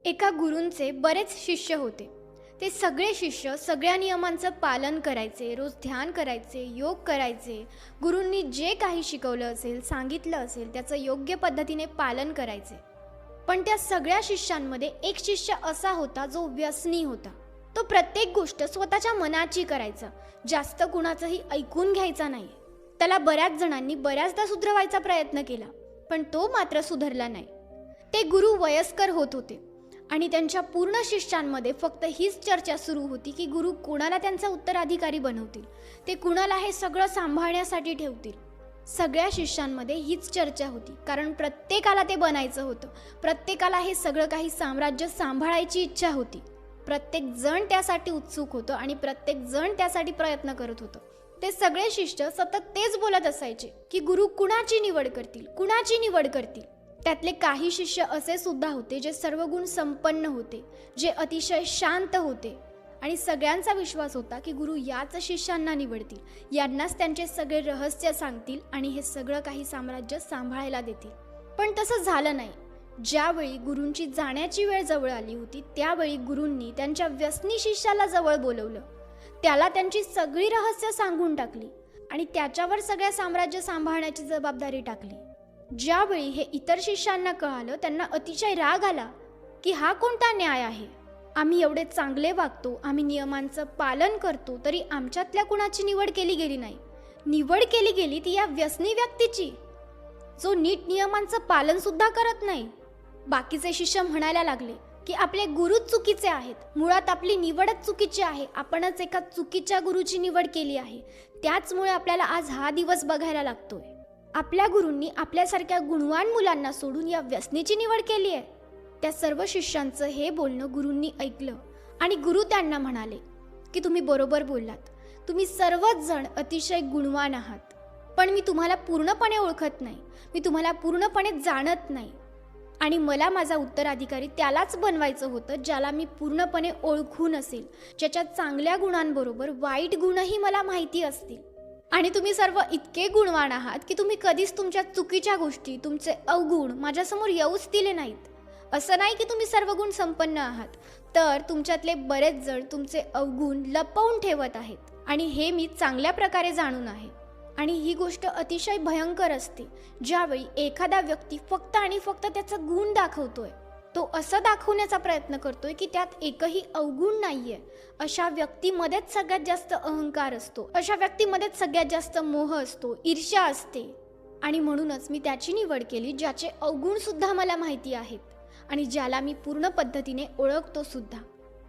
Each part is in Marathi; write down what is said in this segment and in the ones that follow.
एका गुरूंचे बरेच शिष्य होते. ते सगळे शिष्य सगळ्या नियमांचं पालन करायचे, रोज ध्यान करायचे, योग करायचे. गुरूंनी जे काही शिकवलं असेल, सांगितलं असेल त्याचं योग्य पद्धतीने पालन करायचे. पण त्या सगळ्या शिष्यांमध्ये एक शिष्य असा होता जो व्यसनी होता. तो प्रत्येक गोष्ट स्वतःच्या मनाची करायचा, जास्त कुणाचंही ऐकून घ्यायचा नाही. त्याला बऱ्याच जणांनी बऱ्याचदा सुधरवायचा प्रयत्न केला, पण तो मात्र सुधारला नाही. ते गुरु वयस्कर होत होते आणि त्यांच्या पूर्ण शिष्यांमध्ये फक्त हीच चर्चा सुरू होती की गुरु कुणाला त्यांचा उत्तराधिकारी बनवतील, ते कुणाला हे सगळं सांभाळण्यासाठी ठेवतील. सगळ्या शिष्यांमध्ये हीच चर्चा होती, कारण प्रत्येकाला ते बनायचं होतं. प्रत्येकाला हे सगळं काही साम्राज्य सांभाळायची इच्छा होती. प्रत्येक जण त्यासाठी उत्सुक होतं आणि प्रत्येक जण त्यासाठी प्रयत्न करत होतं. ते सगळे शिष्य सतत तेच बोलत असायचे की गुरु कुणाची निवड करतील, कुणाची निवड करतील. त्यातले काही शिष्य असे सुद्धा होते जे सर्व गुण संपन्न होते, जे अतिशय शांत होते आणि सगळ्यांचा विश्वास होता की गुरु याच शिष्यांना निवडतील, यांनाच त्यांचे सगळे रहस्य सांगतील आणि हे सगळं काही साम्राज्य सांभाळायला देतील. पण तसं झालं नाही. ज्यावेळी गुरूंची जाण्याची वेळ जवळ आली होती त्यावेळी गुरूंनी त्यांच्या व्यसनी शिष्याला जवळ बोलवलं. त्याला त्यांची सगळी रहस्य सांगून टाकली आणि त्याच्यावर सगळ्या साम्राज्य सांभाळण्याची जबाबदारी टाकली. ज्यावेळी हे इतर शिष्यांना कळालं त्यांना अतिशय राग आला की हा कोणता न्याय आहे. आम्ही एवढे चांगले वागतो, आम्ही नियमांचं पालन करतो, तरी आमच्यातल्या कुणाची निवड केली गेली नाही. निवड केली गेली ती या व्यसनी व्यक्तीची, जो नीट नियमांचं पालन सुद्धा करत नाही. बाकीचे शिष्य म्हणायला लागले की आपले गुरुच चुकीचे आहेत, मुळात आपली निवडच चुकीची आहे, आपणच एका चुकीच्या गुरुची निवड केली आहे, त्याचमुळे आपल्याला आज हा दिवस बघायला लागतोय. आपल्या गुरूंनी आपल्यासारख्या गुणवान मुलांना सोडून या व्यसनीची निवड केली आहे. त्या सर्व शिष्यांचं हे बोलणं गुरूंनी ऐकलं आणि गुरु त्यांना म्हणाले की तुम्ही बरोबर बोललात, तुम्ही सर्वच जण अतिशय गुणवान आहात, पण मी तुम्हाला पूर्णपणे ओळखत नाही, मी तुम्हाला पूर्णपणे जाणत नाही आणि मला माझा उत्तराधिकारी त्यालाच बनवायचं होतं ज्याला मी पूर्णपणे ओळखून असेल, ज्याच्या चांगल्या गुणांबरोबर वाईट गुणही मला माहिती असतील. आणि तुम्ही सर्व इतके गुणवान आहात की तुम्ही कधीच तुमच्या चुकीच्या गोष्टी, तुमचे अवगुण माझ्यासमोर येऊच दिले नाहीत. असं नाही की तुम्ही सर्व गुण संपन्न आहात, तर तुमच्यातले बरेच जण तुमचे अवगुण लपवून ठेवत आहेत आणि हे मी चांगल्या प्रकारे जाणून आहे. आणि ही गोष्ट अतिशय भयंकर असते ज्यावेळी एखादा व्यक्ती फक्त आणि फक्त त्याचा गुण दाखवतोय, तो असं दाखवण्याचा प्रयत्न करतोय की त्यात एकही अवगुण नाहीये. अशा व्यक्तीमध्येच सगळ्यात जास्त अहंकार असतो, अशा व्यक्तीमध्येच सगळ्यात जास्त मोह असतो, ईर्ष्या असते. आणि म्हणूनच मी त्याची निवड केली ज्याचे अवगुण सुद्धा मला माहिती आहेत आणि ज्याला मी पूर्ण पद्धतीने ओळखतो सुद्धा.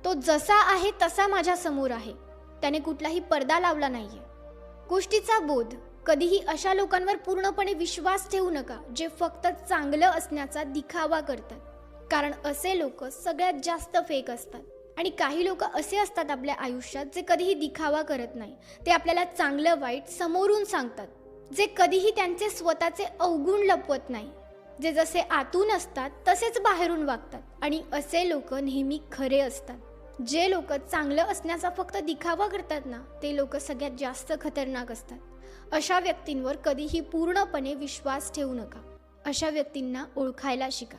तो जसा आहे तसा माझ्या समोर आहे, त्याने कुठलाही पडदा लावला नाहीये. गोष्टीचा बोध. कधीही अशा लोकांवर पूर्णपणे विश्वास ठेवू नका जे फक्त चांगलं असण्याचा दिखावा करतात, कारण असे लोक सगळ्यात जास्त फेक असतात. आणि काही लोक असे असतात आपल्या आयुष्यात जे कधीही दिखावा करत नाही, ते आपल्याला चांगलं वाईट समोरून सांगतात, जे कधीही त्यांचे स्वतःचे अवगुण लपवत नाही, जे जसे आतून असतात तसेच बाहेरून वागतात आणि असे लोक नेहमी खरे असतात. जे लोक चांगलं असण्याचा फक्त दिखावा करतात ना, ते लोक सगळ्यात जास्त खतरनाक असतात. अशा व्यक्तींवर कधीही पूर्णपणे विश्वास ठेवू नका. अशा व्यक्तींना ओळखायला शिका.